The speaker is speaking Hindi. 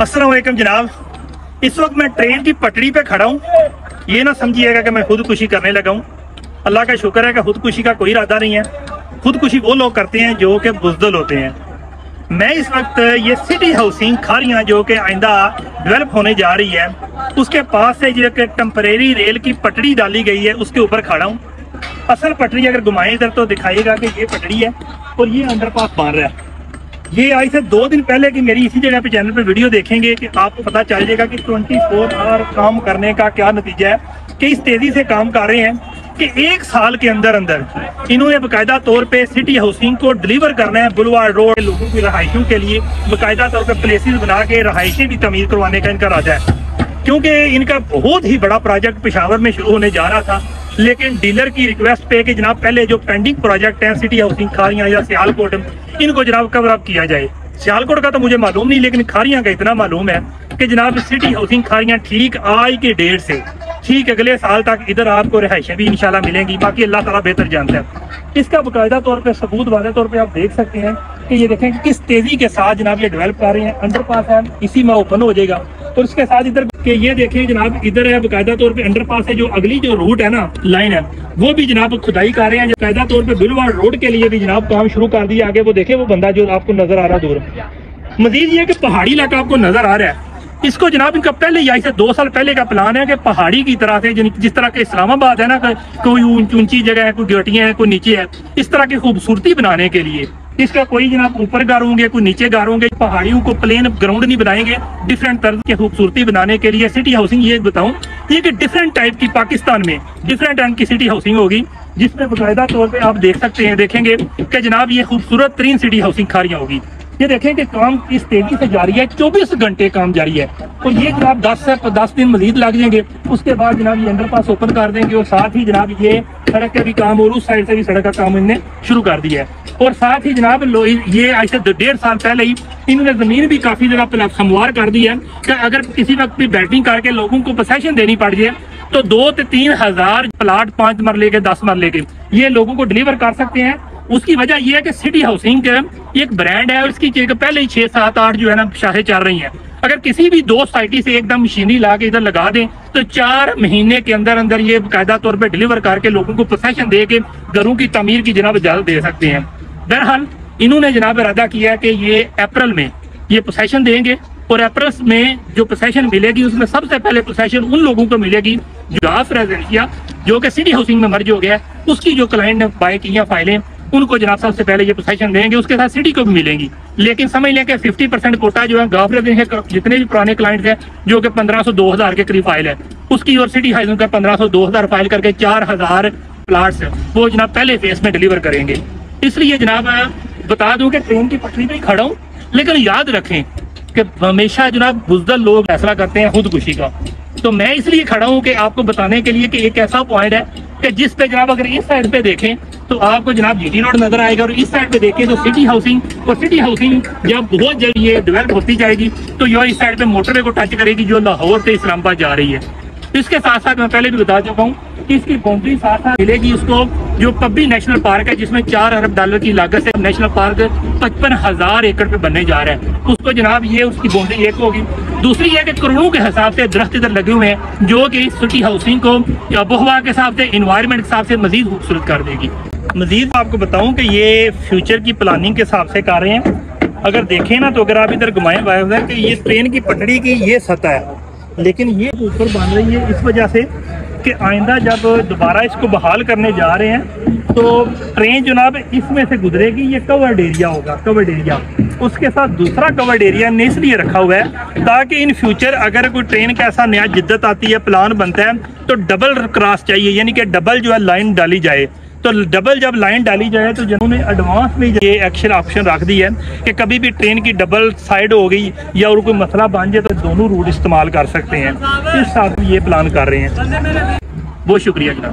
अस्सलाम वालेकुम जनाब। इस वक्त मैं ट्रेन की पटड़ी पे खड़ा हूँ। ये ना समझिएगा कि मैं खुदकुशी करने लगा हूँ। अल्लाह का शुक्र है कि खुदकुशी का कोई इरादा नहीं है। खुदकुशी वो लोग करते हैं जो कि बुज़दिल होते हैं। मैं इस वक्त ये सिटी हाउसिंग खारियाँ जो कि आइंदा डेवलप होने जा रही है उसके पास से जो कि टेम्परेरी रेल की पटड़ी डाली गई है उसके ऊपर खड़ा हूँ। असल पटड़ी अगर घुमाएं इधर तो दिखाइएगा कि ये पटड़ी है और ये अंडरपास बन रहा है। ये आज से 2 दिन पहले की मेरी इसी जगह पे चैनल पे वीडियो देखेंगे कि आपको पता चल जाएगा कि 24 आवर काम करने का क्या नतीजा है कि इस तेजी से काम कर रहे हैं कि 1 साल के अंदर अंदर इन्होंने बाकायदा तौर पे सिटी हाउसिंग को डिलीवर करना है। बुलवार्ड रोड लोगों की रहायशों के लिए बाकायदा तौर पे प्लेसेस बना के रहायशें भी तमीर करवाने का इनका इरादा है, क्योंकि इनका बहुत ही बड़ा प्रोजेक्ट पेशावर में शुरू होने जा रहा था। लेकिन डीलर की रिक्वेस्ट पे कि जनाब पहले जो पेंडिंग प्रोजेक्ट हैं सिटी हाउसिंग खारियाँ या सियालकोट इनको जनाब कवर अप किया जाए। सियालकोट का तो मुझे मालूम नहीं, लेकिन खारियाँ का इतना मालूम है कि जनाब सिटी हाउसिंग खारियाँ ठीक आज के डेट से ठीक अगले साल तक इधर आपको रिहाइशें भी इंशाल्लाह मिलेंगी। बाकी अल्लाह ताला बेहतर जानता है। इसका बाकायदा तौर पे सबूत वाले तौर पे आप देख सकते हैं कि ये देखें किस तेजी के साथ जनाब ये डेवलप कर रहे हैं। अंडरपास है, इसी में ओपन हो जाएगा और इसके साथ इधर के ये देखें जनाब इधर है बाकायदा तौर पे अंडरपास है। जो अगली जो रूट है ना लाइन है वो भी जनाब खुदाई कर रहे हैं। बाकायदा तौर पे बुलवार्ड रोड के लिए भी जनाब काम शुरू कर दिया। आगे वो देखे वो बंदा जो आपको नजर आ रहा दूर। मजीद ये कि पहाड़ी इलाका आपको नजर आ रहा है, इसको जनाब इनका पहले ही से 2 साल पहले का प्लान है कि पहाड़ी की तरह से जिस तरह के इस्लामाबाद है ना, कोई ऊंची जगह है, कोई घटियां है, कोई नीचे है, इस तरह की खूबसूरती बनाने के लिए इसका कोई जनाब ऊपर गारोंगे कोई नीचे गारोंगे, पहाड़ियों को प्लेन ग्राउंड नहीं बनाएंगे। डिफरेंट तर्ज की खूबसूरती बनाने के लिए सिटी हाउसिंग ये बताऊं ये कि डिफरेंट टाइप की पाकिस्तान में डिफरेंट एंड की सिटी हाउसिंग होगी, जिसमें बाकायदा तौर पे आप देख सकते हैं देखेंगे कि जनाब ये खूबसूरत तरीन सिटी हाउसिंग खारियाँ होगी। ये देखें कि काम इस तेजी से जारी है, 24 घंटे काम जारी है और ये जनाब 10 दिन मजीद लग जाएंगे। उसके बाद जनाब ये अंडरपास ओपन कर देंगे और साथ ही जनाब ये सड़क का भी काम और उस साइड से भी सड़क का काम इन्होंने शुरू कर दिया है। और साथ ही जनाब ये आज से 1.5 साल पहले ही इन्होंने जमीन भी काफी जगह हमवार कर दी है कि अगर किसी वक्त भी बैटिंग करके लोगों को पोसेशन देनी पड़ जाए तो 2 से 3 हजार प्लाट 5 मरले के 10 मरले के ये लोगों को डिलीवर कर सकते हैं। उसकी वजह यह है कि सिटी हाउसिंग एक ब्रांड है और इसकी पहले ही 6, 7, 8 जो है ना शाखें चल रही हैं। अगर किसी भी 2 सोसाइटी से एकदम मशीनरी ला के इधर लगा दें तो 4 महीने के अंदर अंदर ये कायदा तौर पे डिलीवर करके लोगों को पोसेशन दे के घरों की तमीर की जनाब इजाजत दे सकते हैं। बहरहाल इन्होंने जनाब इरादा किया है कि ये अप्रैल में ये पोसेशन देंगे और अप्रैल में जो पोसेशन मिलेगी उसमें सबसे पहले पोसेशन उन लोगों को मिलेगी जो हाफ रेजिडेंशिया जो कि सिटी हाउसिंग में मर्ज हो गया है, उसकी जो क्लाइंट ने बाय की हैं फाइलें उनको जनाब सबसे पहले ये पोसेशन देंगे। उसके साथ सिटी को भी मिलेंगी, लेकिन समझ लें कि 50% कोटा जो है गाफ रेजिडेंशिया जितने भी पुराने क्लाइंट्स हैं जो कि 1500-2000 के करीब फाइल है उसकी और सिटी हाउसिंग का 1500-2000 फाइल करके 4000 प्लाट्स वो जनाब पहले फेज में डिलीवर करेंगे। इसलिए जनाब बता दूं कि ट्रेन की पटरी पे खड़ा हूँ, लेकिन याद रखें कि हमेशा जनाब बुज़दिल लोग फैसला करते हैं खुदकुशी का। तो मैं इसलिए खड़ा हूँ कि आपको बताने के लिए कि एक ऐसा पॉइंट है कि जिस पे जनाब अगर इस साइड पे देखें तो आपको जनाब जीटी रोड नजर आएगा और इस साइड पे देखें तो सिटी हाउसिंग। और सिटी हाउसिंग जब बहुत जल्द ये डेवलप होती जाएगी तो ये इस साइड पे मोटरवे को टच करेगी जो लाहौर से इस्लामाबाद जा रही है। इसके साथ साथ मैं पहले भी बता चुका हूँ कि इसकी बाउंड्री साथ साथ मिलेगी उसको जो पब्बी नेशनल पार्क है जिसमें 4 अरब डॉलर की लागत से नेशनल पार्क 55,000 एकड़ पे बनने जा रहा है। उसको जनाब ये उसकी बाउंड्री एक होगी। दूसरी है कि करोड़ों के हिसाब से दरख्त इधर लगे हुए हैं जो कि सिटी हाउसिंग को आबोहवा के हिसाब से इन्वायरमेंट के हिसाब से मजीद खूबसूरत कर देगी। मजीद आपको बताऊं कि ये फ्यूचर की प्लानिंग के हिसाब से कर रहे हैं। अगर देखें ना तो अगर आप इधर घुमाएं बाय कि ये ट्रेन की पटड़ी की ये सतह है, लेकिन ये ऊपर बन रही है इस वजह से कि आइंदा जब दोबारा इसको बहाल करने जा रहे हैं तो ट्रेन जनाब इसमें से गुजरेगी। ये कवर्ड एरिया होगा, कवर्ड एरिया। उसके साथ दूसरा कवर्ड एरिया ने इसलिए रखा हुआ है ताकि इन फ्यूचर अगर कोई ट्रेन का ऐसा नया जिद्दत आती है प्लान बनता है तो डबल क्रॉस चाहिए, यानी कि डबल जो है लाइन डाली जाए। तो डबल जब लाइन डाली जाए तो जिन्होंने एडवांस में ये एक्शन ऑप्शन रख दी है कि कभी भी ट्रेन की डबल साइड हो गई या और कोई मसला बन जाए तो दोनों रूट इस्तेमाल कर सकते हैं। इस साथ ये प्लान कर रहे हैं। बहुत शुक्रिया जनाब।